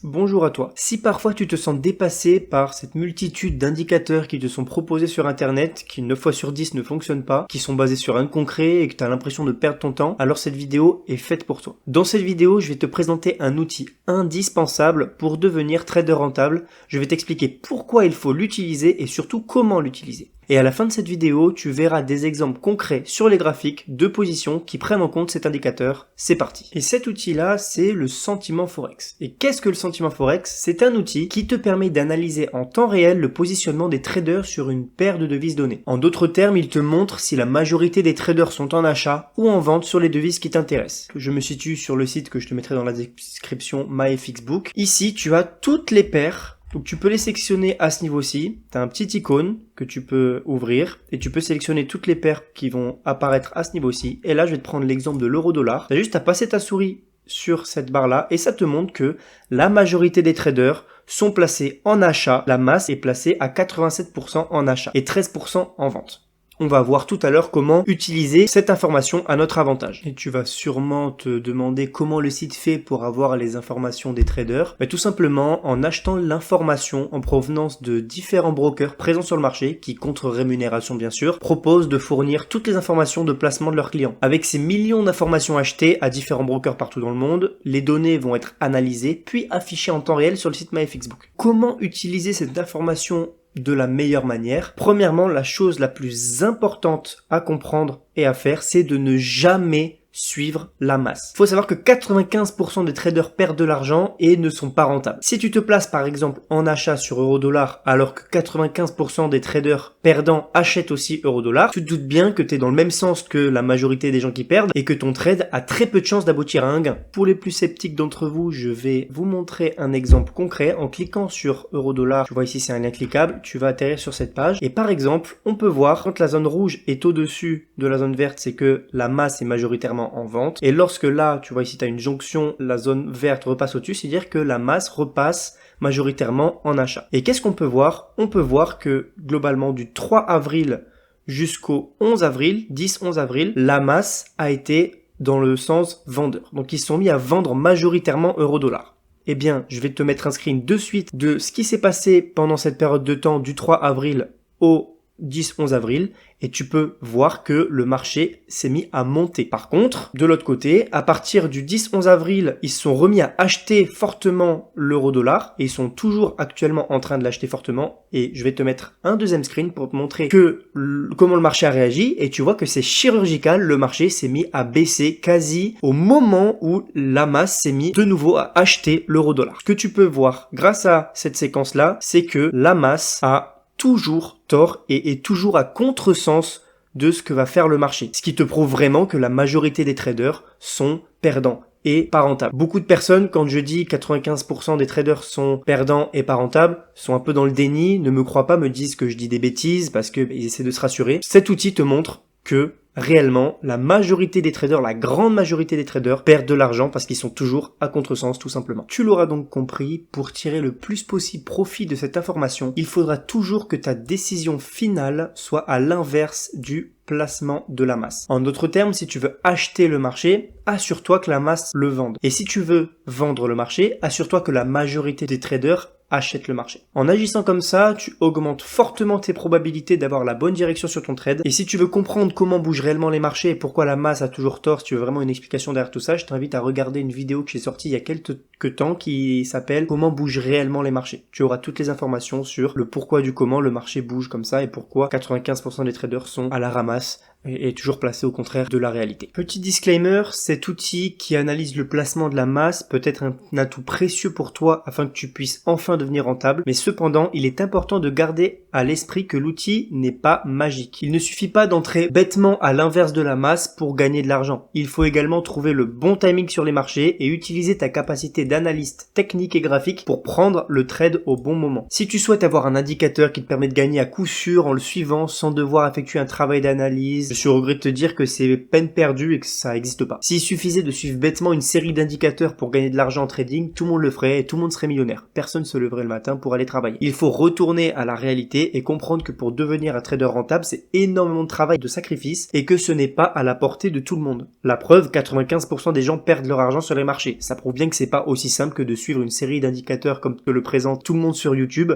Bonjour à toi. Si parfois tu te sens dépassé par cette multitude d'indicateurs qui te sont proposés sur internet, qui 9 fois sur 10 ne fonctionnent pas, qui sont basés sur un concret et que tu as l'impression de perdre ton temps, alors cette vidéo est faite pour toi. Dans cette vidéo, je vais te présenter un outil indispensable pour devenir trader rentable. Je vais t'expliquer pourquoi il faut l'utiliser et surtout comment l'utiliser. Et à la fin de cette vidéo, tu verras des exemples concrets sur les graphiques de positions qui prennent en compte cet indicateur. C'est parti. Et cet outil-là, c'est le sentiment Forex. Et qu'est-ce que le sentiment Forex? C'est un outil qui te permet d'analyser en temps réel le positionnement des traders sur une paire de devises données. En d'autres termes, il te montre si la majorité des traders sont en achat ou en vente sur les devises qui t'intéressent. Je me situe sur le site que je te mettrai dans la description MyFXBook. Ici, tu as toutes les paires. Donc tu peux les sélectionner à ce niveau-ci, tu as un petit icône que tu peux ouvrir et tu peux sélectionner toutes les paires qui vont apparaître à ce niveau-ci. Et là je vais te prendre l'exemple de l'euro-dollar. Tu as juste à passer ta souris sur cette barre-là et ça te montre que la majorité des traders sont placés en achat. La masse est placée à 87% en achat et 13% en vente. On va voir tout à l'heure comment utiliser cette information à notre avantage. Et tu vas sûrement te demander comment le site fait pour avoir les informations des traders. Tout simplement en achetant l'information en provenance de différents brokers présents sur le marché, qui contre rémunération bien sûr, proposent de fournir toutes les informations de placement de leurs clients. Avec ces millions d'informations achetées à différents brokers partout dans le monde, les données vont être analysées puis affichées en temps réel sur le site MyFXBook. Comment utiliser cette information de la meilleure manière? Premièrement, la chose la plus importante à comprendre et à faire, c'est de ne jamais suivre la masse. Faut savoir que 95% des traders perdent de l'argent et ne sont pas rentables. Si tu te places par exemple en achat sur euro-dollar alors que 95% des traders perdants achètent aussi euro-dollar, tu te doutes bien que tu es dans le même sens que la majorité des gens qui perdent et que ton trade a très peu de chances d'aboutir à un gain. Pour les plus sceptiques d'entre vous, je vais vous montrer un exemple concret. En cliquant sur euro-dollar, tu vois ici c'est un lien cliquable, tu vas atterrir sur cette page et par exemple, on peut voir quand la zone rouge est au-dessus de la zone verte, c'est que la masse est majoritairement en vente. Et lorsque là, tu vois ici, tu as une jonction, la zone verte repasse au-dessus, c'est-à-dire que la masse repasse majoritairement en achat. Et qu'est-ce qu'on peut voir? On peut voir que globalement du 3 avril jusqu'au 11 avril, 10-11 avril, la masse a été dans le sens vendeur. Donc ils se sont mis à vendre majoritairement euro-dollar. Eh bien, je vais te mettre un screen de suite de ce qui s'est passé pendant cette période de temps du 3 avril au 10-11 avril et tu peux voir que le marché s'est mis à monter. Par contre, de l'autre côté, à partir du 10-11 avril, ils se sont remis à acheter fortement l'euro-dollar et ils sont toujours actuellement en train de l'acheter fortement et je vais te mettre un deuxième screen pour te montrer comment le marché a réagi et tu vois que c'est chirurgical, le marché s'est mis à baisser quasi au moment où la masse s'est mis de nouveau à acheter l'euro-dollar. Ce que tu peux voir grâce à cette séquence-là, c'est que la masse a toujours tort et est toujours à contresens de ce que va faire le marché. Ce qui te prouve vraiment que la majorité des traders sont perdants et pas rentables. Beaucoup de personnes, quand je dis 95% des traders sont perdants et pas rentables, sont un peu dans le déni, ne me croient pas, me disent que je dis des bêtises parce qu'ils essaient de se rassurer. Cet outil te montre que réellement, la majorité des traders, la grande majorité des traders perdent de l'argent parce qu'ils sont toujours à contresens tout simplement. Tu l'auras donc compris, pour tirer le plus possible profit de cette information, il faudra toujours que ta décision finale soit à l'inverse du placement de la masse. En d'autres termes, si tu veux acheter le marché, assure-toi que la masse le vende. Et si tu veux vendre le marché, assure-toi que la majorité des traders achète le marché. En agissant comme ça, tu augmentes fortement tes probabilités d'avoir la bonne direction sur ton trade. Et si tu veux comprendre comment bougent réellement les marchés et pourquoi la masse a toujours tort, si tu veux vraiment une explication derrière tout ça, je t'invite à regarder une vidéo que j'ai sortie il y a quelques temps qui s'appelle Comment bougent réellement les marchés. Tu auras toutes les informations sur le pourquoi du comment le marché bouge comme ça et pourquoi 95% des traders sont à la ramasse et toujours placé au contraire de la réalité. Petit disclaimer, cet outil qui analyse le placement de la masse peut être un atout précieux pour toi afin que tu puisses enfin devenir rentable, mais cependant, il est important de garder à l'esprit que l'outil n'est pas magique. Il ne suffit pas d'entrer bêtement à l'inverse de la masse pour gagner de l'argent. Il faut également trouver le bon timing sur les marchés et utiliser ta capacité d'analyste technique et graphique pour prendre le trade au bon moment. Si tu souhaites avoir un indicateur qui te permet de gagner à coup sûr en le suivant sans devoir effectuer un travail d'analyse, je suis au regret de te dire que c'est peine perdue et que ça n'existe pas. S'il suffisait de suivre bêtement une série d'indicateurs pour gagner de l'argent en trading, tout le monde le ferait et tout le monde serait millionnaire. Personne se leverait le matin pour aller travailler. Il faut retourner à la réalité et comprendre que pour devenir un trader rentable, c'est énormément de travail, de sacrifice et que ce n'est pas à la portée de tout le monde. La preuve, 95% des gens perdent leur argent sur les marchés. Ça prouve bien que c'est pas aussi simple que de suivre une série d'indicateurs comme te le présente tout le monde sur YouTube.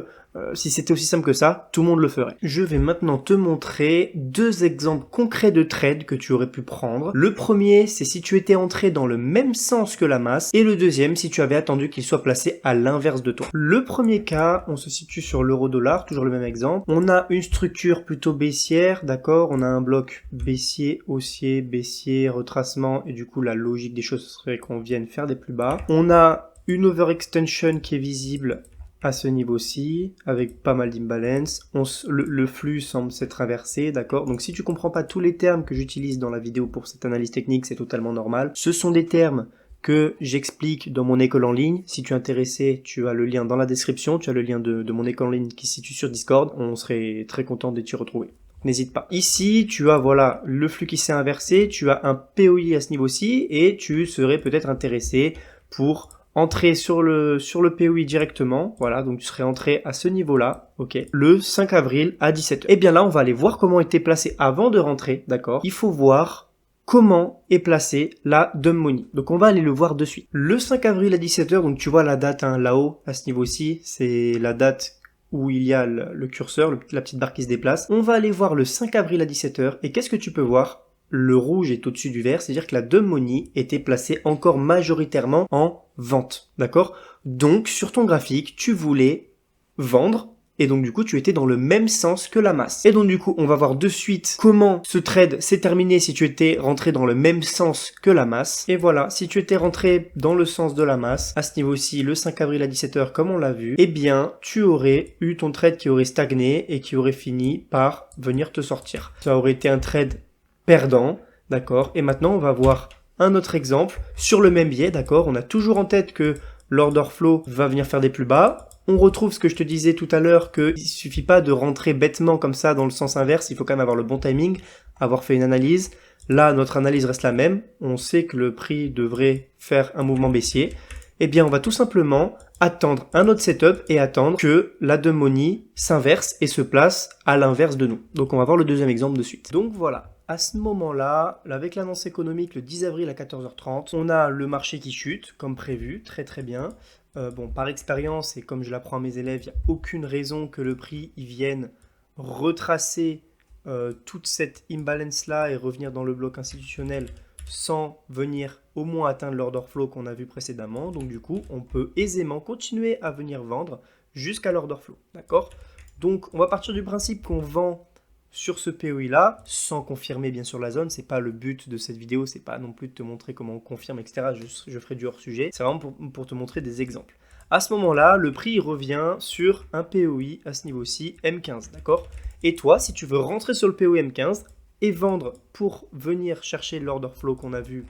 Si c'était aussi simple que ça, tout le monde le ferait. Je vais maintenant te montrer 2 exemples concrets de trades que tu aurais pu prendre. Le premier, c'est si tu étais entré dans le même sens que la masse, et le deuxième, si tu avais attendu qu'il soit placé à l'inverse de toi. Le premier cas, on se situe sur l'euro-dollar, toujours le même exemple. On a une structure plutôt baissière, d'accord? On a un bloc baissier, haussier, baissier, retracement, et du coup la logique des choses serait qu'on vienne faire des plus bas. On a une overextension qui est visible à ce niveau-ci, avec pas mal d'imbalance. Le flux semble s'être inversé, d'accord? Donc si tu comprends pas tous les termes que j'utilise dans la vidéo pour cette analyse technique, c'est totalement normal. Ce sont des termes que j'explique dans mon école en ligne. Si tu es intéressé, tu as le lien dans la description, tu as le lien de mon école en ligne qui se situe sur Discord. On serait très content de t'y retrouver. N'hésite pas. Ici, tu as voilà le flux qui s'est inversé, tu as un POI à ce niveau-ci et tu serais peut-être intéressé pour entrer sur le POI directement, voilà, donc tu serais entré à ce niveau-là, ok, le 5 avril à 17h. Et bien là, on va aller voir comment était placé avant de rentrer, d'accord? Il faut voir comment est placée la dumb money. Donc on va aller le voir de suite. Le 5 avril à 17h, donc tu vois la date hein, là-haut, à ce niveau-ci, c'est la date où il y a le curseur, la petite barre qui se déplace. On va aller voir le 5 avril à 17h, et qu'est-ce que tu peux voir? Le rouge est au-dessus du vert, c'est-à-dire que la dumb money était placée encore majoritairement en vente, d'accord? Donc, sur ton graphique, tu voulais vendre, et donc du coup, tu étais dans le même sens que la masse. Et donc du coup, on va voir de suite comment ce trade s'est terminé si tu étais rentré dans le même sens que la masse. Et voilà, si tu étais rentré dans le sens de la masse, à ce niveau-ci, le 5 avril à 17h, comme on l'a vu, eh bien, tu aurais eu ton trade qui aurait stagné et qui aurait fini par venir te sortir. Ça aurait été un trade perdant, d'accord? Et maintenant, on va voir un autre exemple sur le même biais, d'accord? On a toujours en tête que l'order flow va venir faire des plus bas. On retrouve ce que je te disais tout à l'heure, qu'il suffit pas de rentrer bêtement comme ça dans le sens inverse, il faut quand même avoir le bon timing, avoir fait une analyse. Là, notre analyse reste la même, on sait que le prix devrait faire un mouvement baissier. Eh bien, on va tout simplement attendre un autre setup et attendre que la dumb money s'inverse et se place à l'inverse de nous. Donc, on va voir le deuxième exemple de suite. Donc voilà. À ce moment-là, avec l'annonce économique le 10 avril à 14h30, on a le marché qui chute, comme prévu, très très bien. Bon, par expérience, et comme je l'apprends à mes élèves, il n'y a aucune raison que le prix y vienne retracer toute cette imbalance-là et revenir dans le bloc institutionnel sans venir au moins atteindre l'order flow qu'on a vu précédemment. Donc du coup, on peut aisément continuer à venir vendre jusqu'à l'order flow, d'accord? Donc on va partir du principe qu'on vend sur ce POI là, sans confirmer bien sûr la zone, c'est pas le but de cette vidéo, c'est pas non plus de te montrer comment on confirme, etc. Je ferai du hors sujet, c'est vraiment pour te montrer des exemples. À ce moment-là, le prix revient sur un POI à ce niveau-ci, M15, d'accord? Et toi, si tu veux rentrer sur le POI M15 et vendre pour venir chercher l'order flow qu'on a vu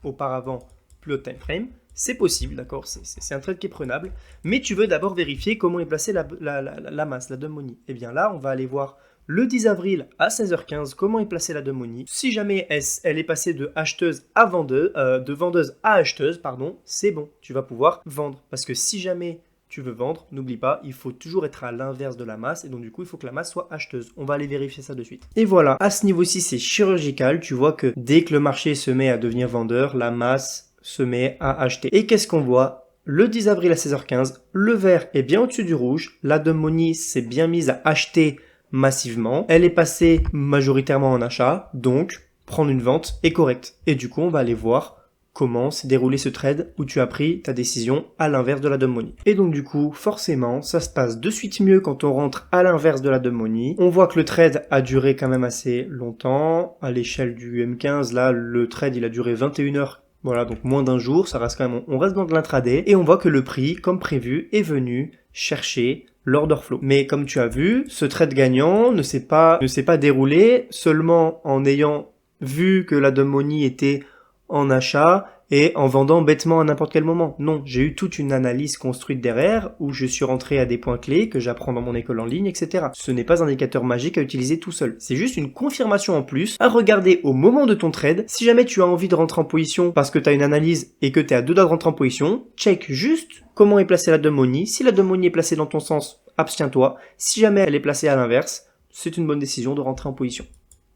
auparavant, plus haut time frame, c'est possible, d'accord? C'est un trade qui est prenable, mais tu veux d'abord vérifier comment est placée la masse, la dumb money. Et bien là, on va aller voir le 10 avril à 16h15, comment est placée la dumb money. Si jamais elle est passée de acheteuse à vendeuse, de vendeuse à acheteuse, pardon, c'est bon, tu vas pouvoir vendre. Parce que si jamais tu veux vendre, n'oublie pas, il faut toujours être à l'inverse de la masse, et donc du coup, il faut que la masse soit acheteuse. On va aller vérifier ça de suite. Et voilà, à ce niveau-ci, c'est chirurgical. Tu vois que dès que le marché se met à devenir vendeur, la masse se met à acheter. Et qu'est-ce qu'on voit? Le 10 avril à 16h15, le vert est bien au-dessus du rouge, la dumb money s'est bien mise à acheter massivement, elle est passée majoritairement en achat, donc prendre une vente est correct. Et du coup, on va aller voir comment s'est déroulé ce trade où tu as pris ta décision à l'inverse de la dumb money. Et donc du coup, forcément, ça se passe de suite mieux quand on rentre à l'inverse de la dumb money. On voit que le trade a duré quand même assez longtemps. À l'échelle du M15, là, le trade, il a duré 21 heures. Voilà, donc moins d'un jour, ça reste quand même, on reste dans de l'intraday, et on voit que le prix, comme prévu, est venu chercher l'order flow. Mais comme tu as vu, ce trade gagnant ne s'est pas déroulé seulement en ayant vu que la dumb money était en achat et en vendant bêtement à n'importe quel moment. Non, j'ai eu toute une analyse construite derrière où je suis rentré à des points clés que j'apprends dans mon école en ligne, etc. Ce n'est pas un indicateur magique à utiliser tout seul. C'est juste une confirmation en plus à regarder au moment de ton trade. Si jamais tu as envie de rentrer en position parce que tu as une analyse et que tu es à deux doigts de rentrer en position, check juste comment est placée la dumb money. Si la dumb money est placée dans ton sens, abstiens-toi. Si jamais elle est placée à l'inverse, c'est une bonne décision de rentrer en position.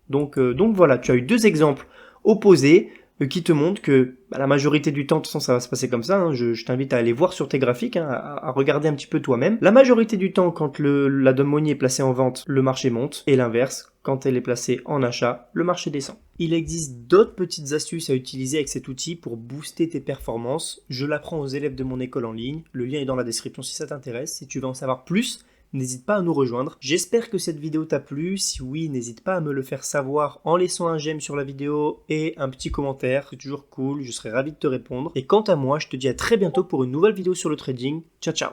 Donc voilà, tu as eu deux exemples opposés qui te montrent que la majorité du temps, de toute façon ça va se passer comme ça, hein, je t'invite à aller voir sur tes graphiques, hein, à regarder un petit peu toi-même. La majorité du temps, quand la dumb money est placée en vente, le marché monte, et l'inverse, quand elle est placée en achat, le marché descend. Il existe d'autres petites astuces à utiliser avec cet outil pour booster tes performances. Je l'apprends aux élèves de mon école en ligne, le lien est dans la description si ça t'intéresse. Si tu veux en savoir plus, n'hésite pas à nous rejoindre. J'espère que cette vidéo t'a plu. Si oui, n'hésite pas à me le faire savoir en laissant un j'aime sur la vidéo et un petit commentaire. C'est toujours cool, je serai ravi de te répondre. Et quant à moi, je te dis à très bientôt pour une nouvelle vidéo sur le trading. Ciao ciao.